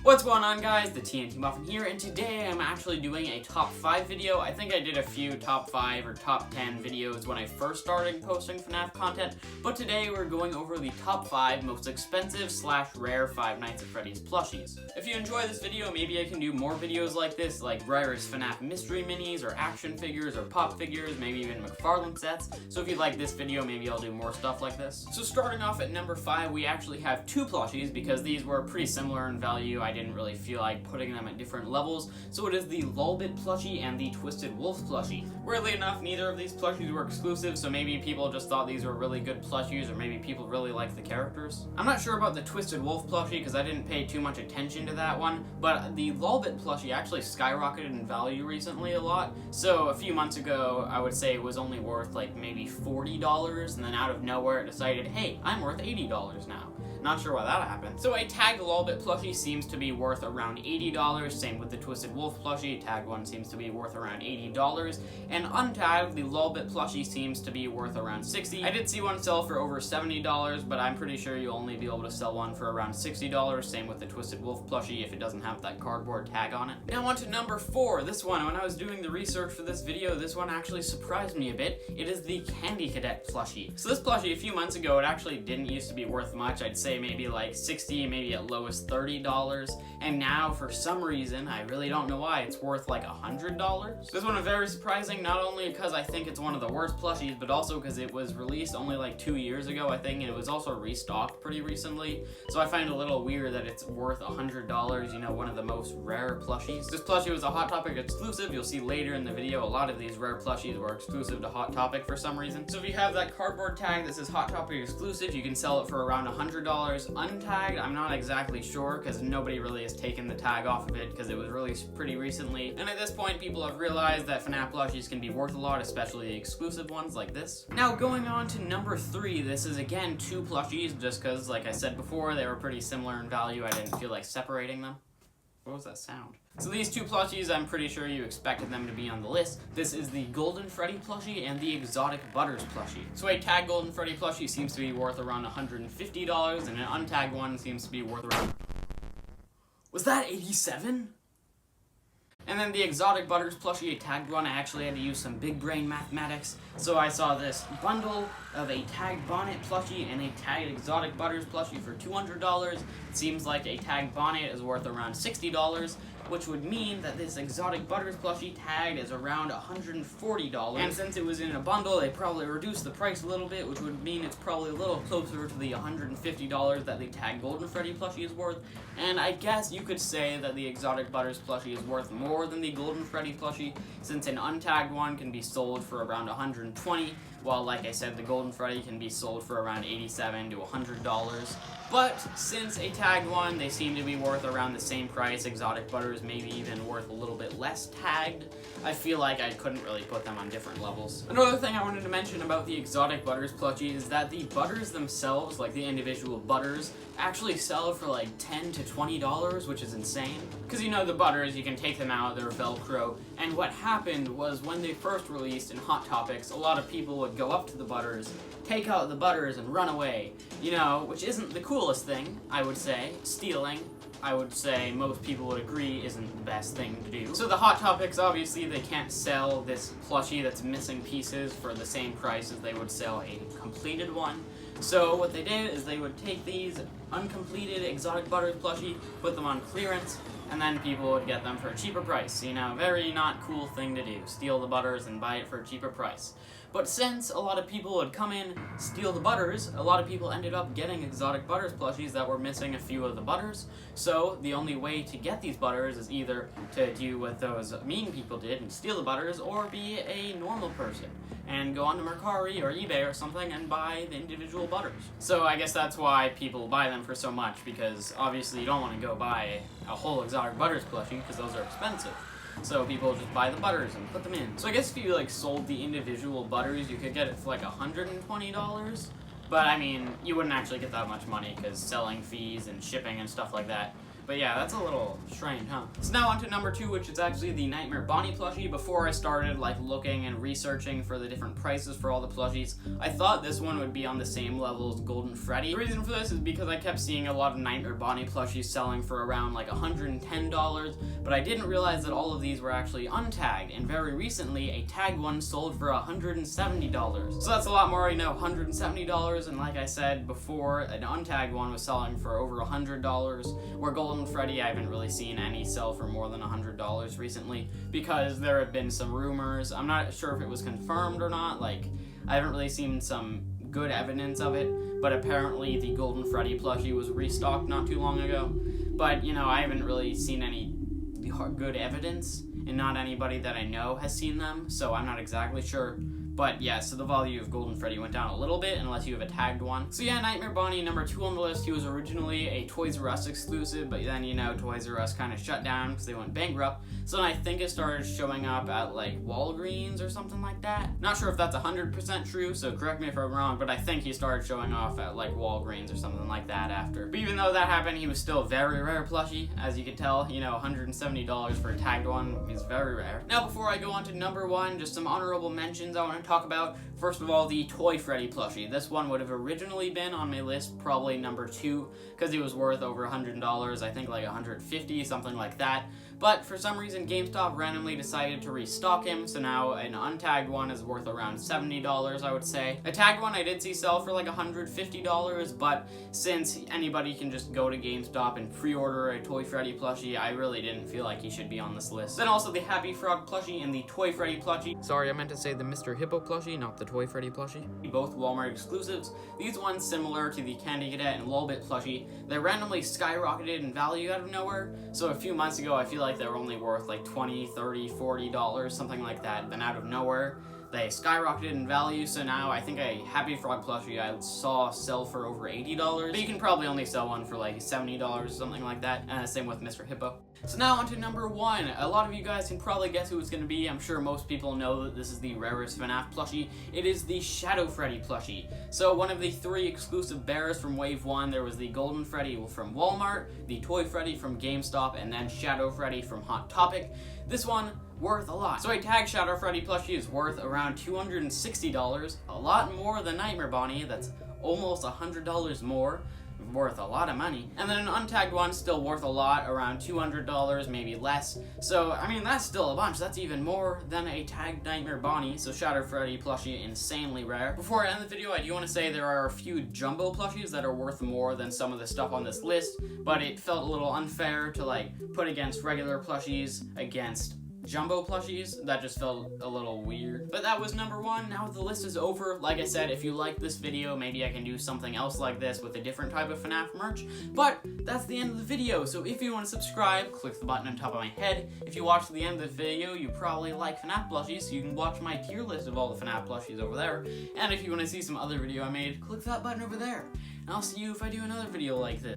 What's going on, guys? The TNT Muffin here, and today I'm actually doing a top 5 video. I think I did a few top 5 or top 10 videos when I first started posting FNaF content, but today we're going over the top 5 most expensive / rare Five Nights at Freddy's plushies. If you enjoy this video, maybe I can do more videos like this, like rarest FNaF mystery minis, or action figures, or pop figures, maybe even McFarlane sets. So if you like this video, maybe I'll do more stuff like this. So starting off at number 5, we actually have 2 plushies because these were pretty similar in value. I didn't really feel like putting them at different levels, so it is the Lolbit plushie and the Twisted Wolf plushie. Weirdly enough, neither of these plushies were exclusive, so maybe people just thought these were really good plushies, or maybe people really liked the characters. I'm not sure about the Twisted Wolf plushie because I didn't pay too much attention to that one, but the Lolbit plushie actually skyrocketed in value recently a lot. So a few months ago, I would say it was only worth like maybe $40, and then out of nowhere it decided, hey, I'm worth $80 now. Not sure why that happened. So a tagged Lolbit plushie seems to be worth around $80, same with the Twisted Wolf plushie. Tagged one seems to be worth around $80, and untagged, the Lolbit plushie seems to be worth around $60. I did see one sell for over $70, but I'm pretty sure you'll only be able to sell one for around $60, same with the Twisted Wolf plushie if it doesn't have that cardboard tag on it. Now on to number 4, this one. When I was doing the research for this video, this one actually surprised me a bit. It is the Cadet plushie. So this plushie, a few months ago, it actually didn't used to be worth much. I'd say maybe like $60, maybe at lowest $30, and now for some reason, I really don't know why, it's worth like $100. This one is very surprising, not only because I think it's one of the worst plushies, but also because it was released only like 2 years ago, I think, and it was also restocked pretty recently, so I find it a little weird that it's worth $100, you know, one of the most rare plushies. This plushie was a Hot Topic exclusive. You'll see later in the video a lot of these rare plushies were exclusive to Hot Topic for some reason. So if you have that cardboard tag that says Hot Topic exclusive, you can sell it for around $100. Untagged, I'm not exactly sure because nobody really has taken the tag off of it because it was released pretty recently, and at this point people have realized that FNaF plushies can be worth a lot, especially the exclusive ones like this. Now going on to number 3, this is again 2 plushies just because, like I said before, they were pretty similar in value. I didn't feel like separating them. What was that sound? So these 2 plushies, I'm pretty sure you expected them to be on the list. This is the Golden Freddy plushie and the Exotic Butters plushie. So a tagged Golden Freddy plushie seems to be worth around $150, and an untagged one seems to be worth around... Was that 87? And then the Exotic Butters plushie, a tagged one, I actually had to use some big brain mathematics. So I saw this bundle of a tagged Bonnet plushie and a tagged Exotic Butters plushie for $200. It seems like a tagged Bonnet is worth around $60, which would mean that this Exotic Butters plushie tagged is around $140. And since it was in a bundle, they probably reduced the price a little bit, which would mean it's probably a little closer to the $150 that the tagged Golden Freddy plushie is worth. And I guess you could say that the Exotic Butters plushie is worth more than the Golden Freddy plushie, since an untagged one can be sold for around $120, while, like I said, the Golden Freddy can be sold for around $87 to $100. But since a tagged one, they seem to be worth around the same price. Exotic Butters maybe even worth a little bit less tagged. I feel like I couldn't really put them on different levels. Another thing I wanted to mention about the Exotic Butters plushie is that the butters themselves, like the individual butters, actually sell for like $10 to $20, which is insane. Because you know the butters, you can take them out, they're Velcro, and what happened was when they first released in Hot Topics, a lot of people would go up to the butters, take out the butters, and run away. You know, which isn't the coolest thing, I would say. Stealing, I would say most people would agree, isn't the best thing to do. So the Hot Topics, obviously, they can't sell this plushie that's missing pieces for the same price as they would sell a completed one. So what they did is they would take these uncompleted Exotic Butters plushie, put them on clearance, and then people would get them for a cheaper price. You know, very not cool thing to do. Steal the butters and buy it for a cheaper price. But since a lot of people would come in, steal the butters, a lot of people ended up getting Exotic Butters plushies that were missing a few of the butters. So the only way to get these butters is either to do what those mean people did and steal the butters, or be a normal person and go onto Mercari or eBay or something and buy the individual butters. So I guess that's why people buy them for so much, because obviously you don't want to go buy a whole Exotic Butters plushie because those are expensive. So people just buy the butters and put them in. So I guess if you like sold the individual butters, you could get it for like $120. But I mean, you wouldn't actually get that much money because selling fees and shipping and stuff like that But yeah, that's a little strange, huh? So now on to number 2, which is actually the Nightmare Bonnie plushie. Before I started like looking and researching for the different prices for all the plushies, I thought this one would be on the same level as Golden Freddy. The reason for this is because I kept seeing a lot of Nightmare Bonnie plushies selling for around like $110, but I didn't realize that all of these were actually untagged, and very recently a tagged one sold for $170. So that's a lot more, you know, $170, and like I said before, an untagged one was selling for over $100, where Golden Freddy, I haven't really seen any sell for more than $100 recently, because there have been some rumors. I'm not sure if it was confirmed or not, like, I haven't really seen some good evidence of it, but apparently the Golden Freddy plushie was restocked not too long ago. But, you know, I haven't really seen any good evidence, and not anybody that I know has seen them, so I'm not exactly sure. But yeah, so the value of Golden Freddy went down a little bit unless you have a tagged one. So yeah, Nightmare Bonnie, number 2 on the list. He was originally a Toys R Us exclusive, but then, you know, Toys R Us kind of shut down because they went bankrupt. So then I think it started showing up at like Walgreens or something like that. Not sure if that's 100% true, so correct me if I'm wrong, but I think he started showing off at like Walgreens or something like that after. But even though that happened, he was still a very rare plushie. As you can tell, you know, $170 for a tagged one is very rare. Now before I go on to number 1, just some honorable mentions I want to talk about. First of all, the Toy Freddy plushie. This one would have originally been on my list, probably number 2, because he was worth over $100, I think like $150, something like that. But for some reason, GameStop randomly decided to restock him, so now an untagged one is worth around $70, I would say. A tagged one I did see sell for like $150, but since anybody can just go to GameStop and pre-order a Toy Freddy plushie, I really didn't feel like he should be on this list. Then also the Happy Frog plushie and the Toy Freddy plushie. Sorry, I meant to say the Mr. Hippo plushie, not the Toy Freddy plushie. Both Walmart exclusives. These ones, similar to the Candy Cadet and Lolbit plushie, they randomly skyrocketed in value out of nowhere. So a few months ago, I feel like they were only worth like $20, $30, $40, something like that. Then out of nowhere, they skyrocketed in value, so now I think a Happy Frog plushie I saw sell for over $80, but you can probably only sell one for like $70 or something like that, and same with Mr. Hippo. So now on to number 1. A lot of you guys can probably guess who it's going to be. I'm sure most people know that this is the rarest FNaF plushie. It is the Shadow Freddy plushie. So one of the 3 exclusive bears from Wave 1, there was the Golden Freddy from Walmart, the Toy Freddy from GameStop, and then Shadow Freddy from Hot Topic. This one, worth a lot. So a tagged Shadow Freddy plushie is worth around $260, a lot more than Nightmare Bonnie. That's almost $100 more, worth a lot of money. And then an untagged one still worth a lot, around $200, maybe less. So I mean, that's still a bunch. That's even more than a tagged Nightmare Bonnie. So Shadow Freddy plushie, insanely rare. Before I end the video, I do want to say there are a few jumbo plushies that are worth more than some of the stuff on this list, but it felt a little unfair to like put against regular plushies against jumbo plushies. That just felt a little weird. But that was number 1. Now the list is over. Like I said, if you like this video, maybe I can do something else like this with a different type of FNaF merch. But that's the end of the video. So if you want to subscribe, click the button on top of my head. If you watch to the end of the video, you probably like FNaF plushies, so you can watch my tier list of all the FNaF plushies over there. And if you want to see some other video I made, click that button over there. And I'll see you if I do another video like this.